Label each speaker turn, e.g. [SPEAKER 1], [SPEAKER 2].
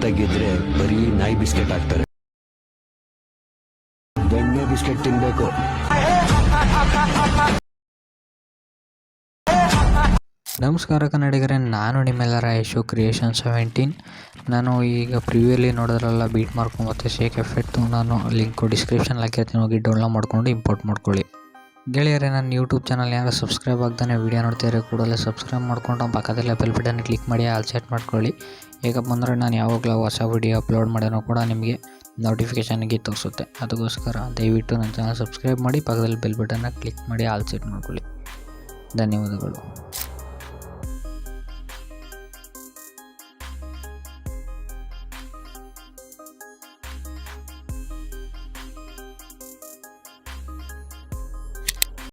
[SPEAKER 1] ಆಗಿದ್ರೆ ಬರೀ ನಾಯಿ ಬಿಸ್ಕೆಟ್ ಹಾಕ್ತಾರೆ. ಬೆಣ್ಣೆ ಬಿಸ್ಕೆಟ್ ತಿನ್ಬೇಕು.
[SPEAKER 2] ನಮಸ್ಕಾರ ಕನ್ನಡಿಗರೇ, ನಾನು ನಿಮ್ಮೆಲ್ಲರ ಯಶು ಕ್ರಿಯೇಷನ್ 17. ನಾನು ಈಗ ಪ್ರಿವ್ಯೂಲಿ ನೋಡೋದ್ರಲ್ಲ ಬೀಟ್ ಮಾರ್ಕು ಮತ್ತು ಶೇಕ್ ಎಫೆಕ್ಟು ನಾನು ಲಿಂಕು ಡಿಸ್ಕ್ರಿಪ್ಷನ್ ಹಾಕಿರ್ತೀನಿ, ಹೋಗಿ ಡೌನ್ಲೋಡ್ ಮಾಡ್ಕೊಂಡು ಇಂಪೋರ್ಟ್ ಮಾಡ್ಕೊಳ್ಳಿ. ಗೆಳೆಯರೇ, ನನ್ನ ಯೂಟ್ಯೂಬ್ ಚಾನಲ್ ಯಾರು ಸಬ್ಸ್ಕ್ರೈಬ್ ಆಗ್ತಾನೆ ವೀಡಿಯೋ ನೋಡ್ತಿದ್ರೆ ಕೂಡಲೇ ಸಬ್ಸ್ಕ್ರೈಬ್ ಮಾಡ್ಕೊಂಡು ಪಕ್ಕದಲ್ಲೇ ಬೆಲ್ ಬಟನ್ ಕ್ಲಿಕ್ ಮಾಡಿ ಆಲ್ ಸೆಟ್ ಮಾಡ್ಕೊಳ್ಳಿ. ಹೇಗಪ್ಪ ಅಂದರೆ ನಾನು ಯಾವಾಗಲೂ ಹೊಸ ವೀಡಿಯೋ ಅಪ್ಲೋಡ್ ಮಾಡೋಣ ಕೂಡ ನಿಮಗೆ ನೋಟಿಫಿಕೇಷನ್ಗೆ ತೋರಿಸುತ್ತೆ. ಅದಕ್ಕೋಸ್ಕರ ದಯವಿಟ್ಟು ನನ್ನ ಚಾನಲ್ ಸಬ್ಸ್ಕ್ರೈಬ್ ಮಾಡಿ, ಪಕ್ಕದಲ್ಲಿ ಬೆಲ್ ಬಟನ್ನ ಕ್ಲಿಕ್ ಮಾಡಿ ಆಲ್ ಸೆಟ್ ಮಾಡ್ಕೊಳ್ಳಿ. ಧನ್ಯವಾದಗಳು.